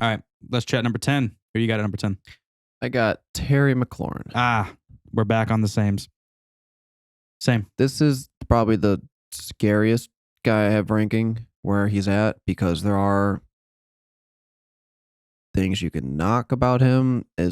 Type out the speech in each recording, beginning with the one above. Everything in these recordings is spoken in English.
All right, let's chat number 10. Who you got at number 10? I got Terry McLaurin. We're back on the sames. Same. This is probably the scariest guy I have ranking where he's at because there are things you can knock about him. I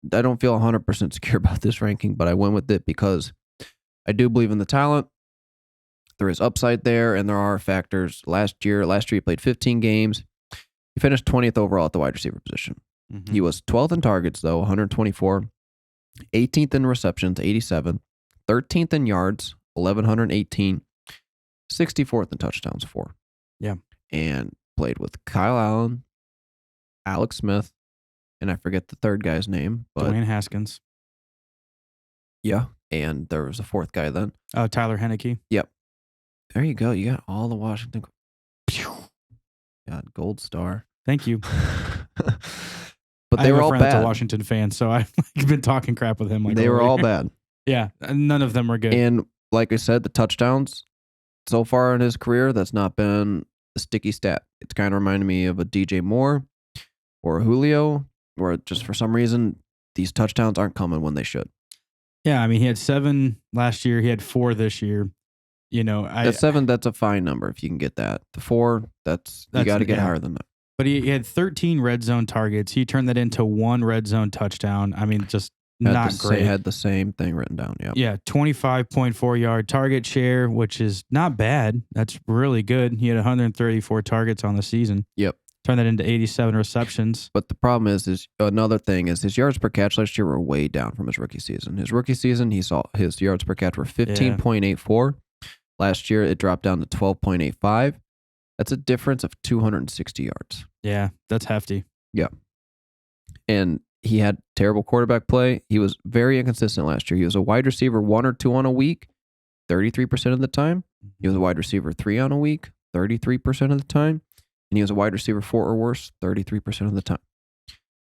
don't feel 100% secure about this ranking, but I went with it because I do believe in the talent. There is upside there, and there are factors. Last year he played 15 games. He finished 20th overall at the wide receiver position. Mm-hmm. He was 12th in targets, though, 124. 18th in receptions, 87. 13th in yards, 1,118. 64th in touchdowns, 4. Yeah. And played with Kyle Allen, Alex Smith, and I forget the third guy's name. But Dwayne Haskins. Yeah. And there was a fourth guy then. Oh, Tyler Heineke. Yep. There you go. You got all the Washington. God, gold star. Thank you. But they were all bad. That's a Washington fan, so I've been talking crap with him. They were all bad. Yeah, none of them were good. And like I said, the touchdowns so far in his career, that's not been a sticky stat. It's kind of reminded me of a DJ Moore or a Julio, where just for some reason, these touchdowns aren't coming when they should. Yeah, I mean, he had 7 last year. He had 4 this year. You know, that 7, that's a fine number if you can get that. The 4, you got to get higher than that. But he had 13 red zone targets. He turned that into 1 red zone touchdown. I mean, just not great. Had the same thing written down. Yep. Yeah, 25.4 yard target share, which is not bad. That's really good. He had 134 targets on the season. Yep. Turned that into 87 receptions. But the problem is another thing is his yards per catch last year were way down from his rookie season. His rookie season, he saw his yards per catch were 15.84. Last year, it dropped down to 12.85. That's a difference of 260 yards. Yeah, that's hefty. Yeah. And he had terrible quarterback play. He was very inconsistent last year. He was a wide receiver 1 or 2 on a week, 33% of the time. He was a wide receiver 3 on a week, 33% of the time. And he was a wide receiver 4 or worse, 33% of the time.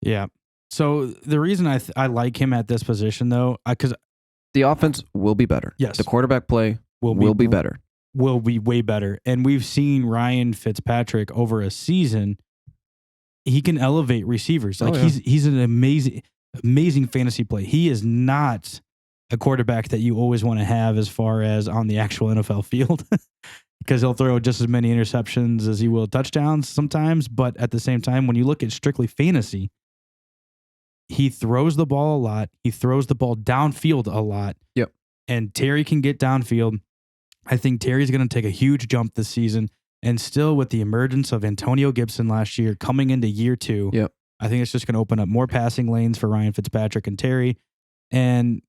Yeah. So the reason I like him at this position, though, because the offense will be better. Yes. The quarterback play will be better. Will be way better. And we've seen Ryan Fitzpatrick over a season. He can elevate receivers. He's an amazing fantasy play. He is not a quarterback that you always want to have as far as on the actual NFL field because he'll throw just as many interceptions as he will touchdowns sometimes. But at the same time, when you look at strictly fantasy, he throws the ball a lot. He throws the ball downfield a lot. Yep. And Terry can get downfield. I think Terry's going to take a huge jump this season. And still with the emergence of Antonio Gibson last year coming into year 2, yep. I think it's just going to open up more passing lanes for Ryan Fitzpatrick and Terry. And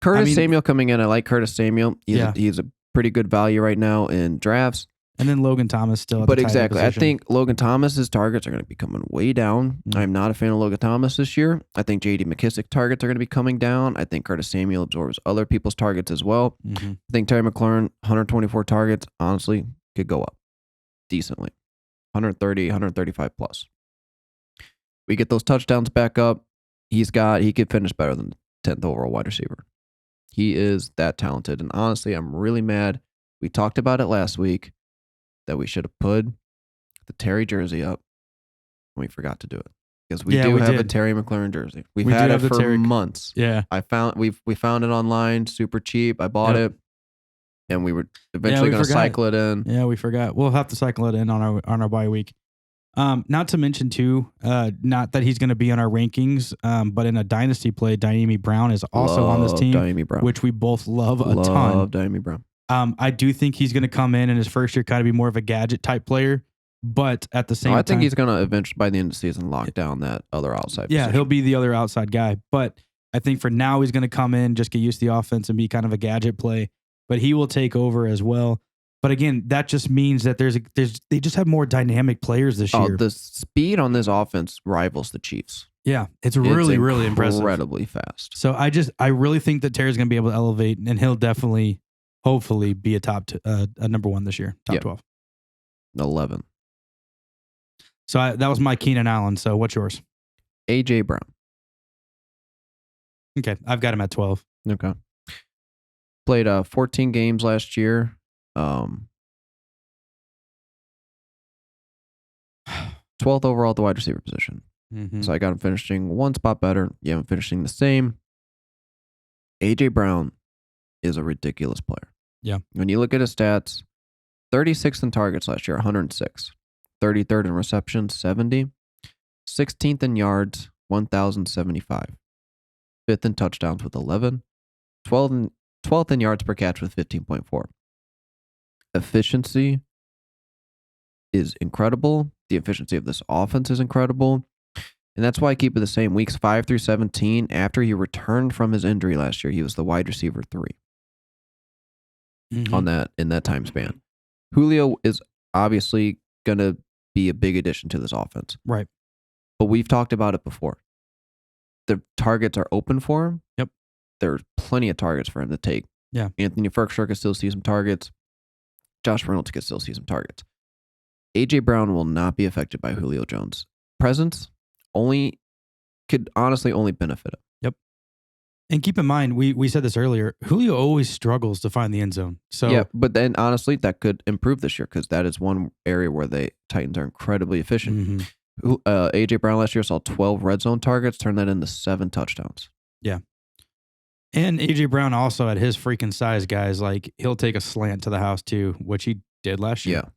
Samuel coming in. I like Curtis Samuel. He's a pretty good value right now in drafts. And then Logan Thomas still at but the tight exactly. position. I think Logan Thomas's targets are going to be coming way down. Mm-hmm. I'm not a fan of Logan Thomas this year. I think J.D. McKissick targets are going to be coming down. I think Curtis Samuel absorbs other people's targets as well. Mm-hmm. I think Terry McLaurin, 124 targets, honestly, could go up decently. 130, 135 plus. We get those touchdowns back up. He could finish better than 10th overall wide receiver. He is that talented. And honestly, I'm really mad. We talked about it last week that we should have put the Terry jersey up. We forgot to do it because we have a Terry McLaurin jersey. We've had it for months. Yeah, we found it online, super cheap. I bought it, and we were eventually going to cycle it in. Yeah, we forgot. We'll have to cycle it in on our bye week. Not to mention too, not that he's going to be on our rankings, but in a dynasty play, Dyami Brown is also on this team, which we both love a ton. Love Dyami Brown. I do think he's going to come in his first year kind of be more of a gadget type player, but at the same time, I think he's going to eventually by the end of the season lock down that other outside position. He'll be the other outside guy, but I think for now he's going to come in, just get used to the offense and be kind of a gadget play, but he will take over as well. But again, that just means that they just have more dynamic players this year. The speed on this offense rivals the Chiefs. Yeah, it's really impressive. Incredibly fast. So I really think that Terry's going to be able to elevate, and he'll definitely, hopefully, be a number 1 this year, top 12. 11. So that was my Keenan Allen. So what's yours? A.J. Brown. Okay, I've got him at 12. Okay. Played 14 games last year. 12th overall at the wide receiver position. Mm-hmm. So I got him finishing one spot better. You have him finishing the same. A.J. Brown is a ridiculous player. Yeah. When you look at his stats, 36th in targets last year, 106. 33rd in receptions, 70. 16th in yards, 1,075. 5th in touchdowns with 11. 12th in yards per catch with 15.4. Efficiency is incredible. The efficiency of this offense is incredible. And that's why I keep it the same. Weeks 5 through 17, after he returned from his injury last year, he was the wide receiver 3 in that time span. Julio is obviously going to be a big addition to this offense. Right. But we've talked about it before. The targets are open for him. Yep. There's plenty of targets for him to take. Yeah. Anthony Ferkshire could still see some targets. Josh Reynolds could still see some targets. A.J. Brown will not be affected by Julio Jones' presence. Could honestly only benefit him. Yep. And keep in mind, we said this earlier, Julio always struggles to find the end zone. So yeah, but then honestly, that could improve this year because that is one area where the Titans are incredibly efficient. Mm-hmm. A.J. Brown last year saw 12 red zone targets, turned that into 7 touchdowns. Yeah. And A.J. Brown also at his freaking size, guys, like he'll take a slant to the house too, which he did last year. Yeah.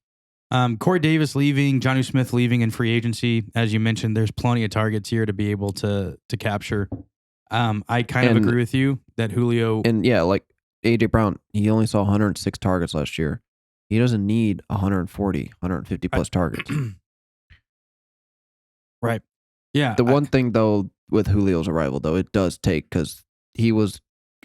Corey Davis leaving, Jonnu Smith leaving in free agency. As you mentioned, there's plenty of targets here to be able to capture. I kind of agree with you that Julio... And yeah, like A.J. Brown, he only saw 106 targets last year. He doesn't need 140, 150 plus targets. Right. Yeah. The one thing, though, with Julio's arrival, though, it does take, because he was,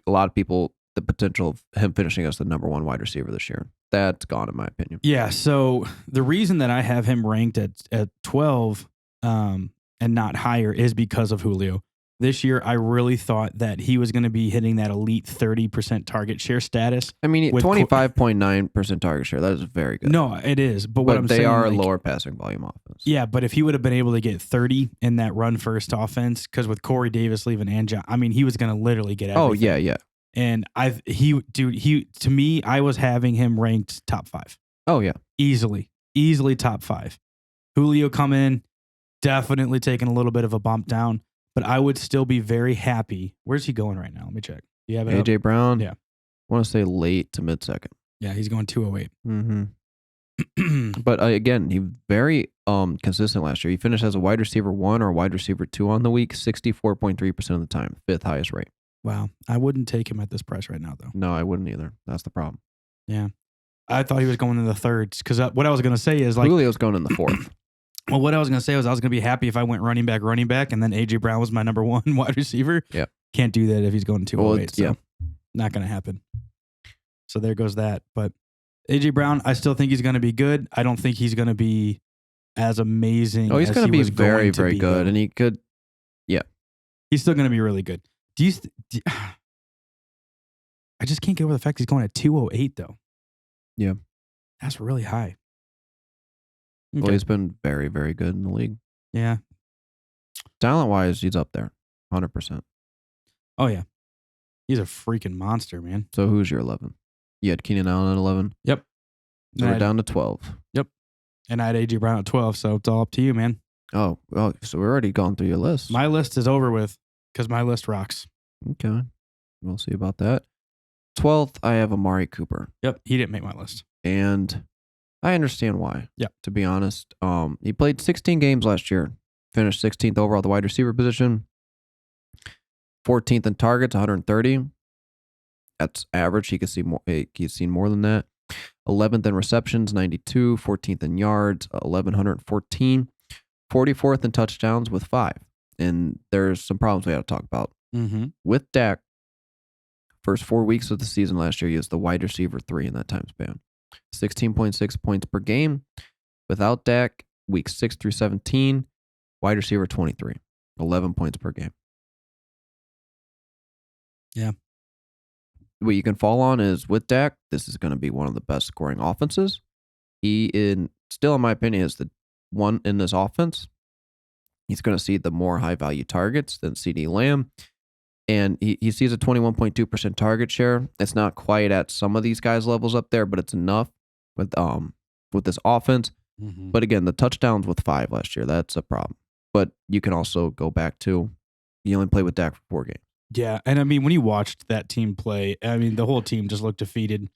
a lot of people, the potential of him finishing as the number 1 wide receiver this year. That's gone, in my opinion. Yeah. So the reason that I have him ranked at 12 and not higher is because of Julio. This year, I really thought that he was going to be hitting that elite 30% target share status. I mean, 25.9% target share. That is very good. No, it is. But what I'm saying, they are a lower passing volume offense. Yeah, but if he would have been able to get 30 in that run first offense, because with Corey Davis leaving and John, I mean, he was going to literally get everything. Oh, yeah, yeah. And to me, I was having him ranked top 5. Oh, yeah. Easily top 5. Julio come in, definitely taking a little bit of a bump down, but I would still be very happy. Where's he going right now? Let me check. Do you have it A.J. Brown? Yeah. I want to say late to mid-second. Yeah, he's going 208. Mm-hmm. But again, he very consistent last year. He finished as a wide receiver 1 or wide receiver 2 on the week, 64.3% of the time, 5th highest rate. Wow. I wouldn't take him at this price right now, though. No, I wouldn't either. That's the problem. Yeah. I thought he was going in the 3rds because what I was going to say is like... Julio's going in the 4th. Well, what I was going to say was I was going to be happy if I went running back, and then A.J. Brown was my number 1 wide receiver. Yeah. Can't do that if he's going 208. Well, yeah. Not going to happen. So there goes that. But A.J. Brown, I still think he's going to be good. I don't think he's going to be as amazing. Oh, he's going to be very, very good. And he could, yeah. He's still going to be really good. I just can't get over the fact he's going at 208, though. Yeah. That's really high. Okay. Well, he's been very, very good in the league. Yeah. Talent-wise, he's up there. 100%. Oh, yeah. He's a freaking monster, man. So who's your 11? You had Keenan Allen at 11? Yep. So we're down to 12. Yep. And I had A.J. Brown at 12, so it's all up to you, man. Oh, well, so we're already gone through your list. My list is over with because my list rocks. Okay. We'll see about that. 12th, I have Amari Cooper. Yep. He didn't make my list. And I understand why. Yeah. To be honest. He played 16 games last year. Finished 16th overall at the wide receiver position. 14th in targets, 130. That's average. He could see more. He's seen more than that. 11th in receptions, 92. 14th in yards, 1,114. 44th in touchdowns with 5. And there's some problems we got to talk about. Mm-hmm. With Dak, first 4 weeks of the season last year, he was the wide receiver 3 in that time span. 16.6 points per game. Without Dak, weeks 6 through 17, wide receiver 23. 11 points per game. Yeah. What you can fall on is with Dak, this is going to be one of the best scoring offenses. Still, in my opinion, is the one in this offense. He's going to see the more high-value targets than CeeDee Lamb. And he sees a 21.2% target share. It's not quite at some of these guys' levels up there, but it's enough with this offense. But again, the touchdowns with 5 last year, that's a problem. But you can also go back to, you only played with Dak for 4 games. Yeah, and I mean, when you watched that team play, I mean, the whole team just looked defeated.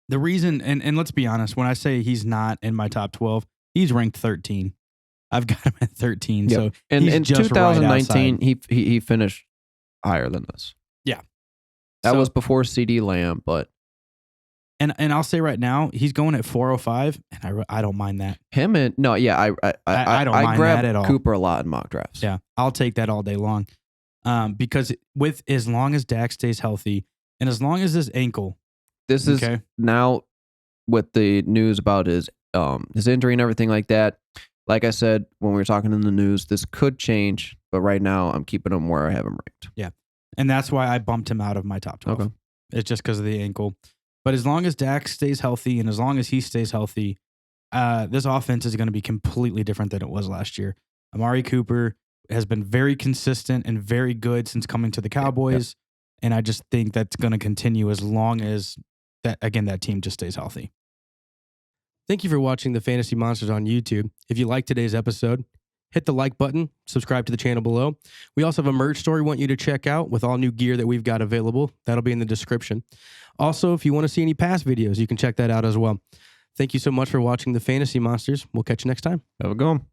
The reason, and let's be honest, when I say he's not in my top 12, he's ranked 13. I've got him at 13. Yep. So and he's in just 2019, he finished higher than this. Yeah. That was before CD Lamb, but. And I'll say right now, he's going at 405, and I don't mind that. I don't mind that at all. Cooper a lot in mock drafts. Yeah, I'll take that all day long. Because as long as Dak stays healthy, and as long as his ankle. This is now with the news about his injury and everything like that. Like I said, when we were talking in the news, this could change, but right now I'm keeping him where I have him ranked. Yeah. And that's why I bumped him out of my top 12. Okay. It's just because of the ankle. But as long as Dak stays healthy and as long as he stays healthy, this offense is going to be completely different than it was last year. Amari Cooper has been very consistent and very good since coming to the Cowboys. Yep. And I just think that's going to continue as long as that team just stays healthy. Thank you for watching the Fantasy Monsters on YouTube. If you liked today's episode, hit the like button, subscribe to the channel below. We also have a merch store we want you to check out with all new gear that we've got available. That'll be in the description. Also, if you want to see any past videos, you can check that out as well. Thank you so much for watching the Fantasy Monsters. We'll catch you next time. Have a good one.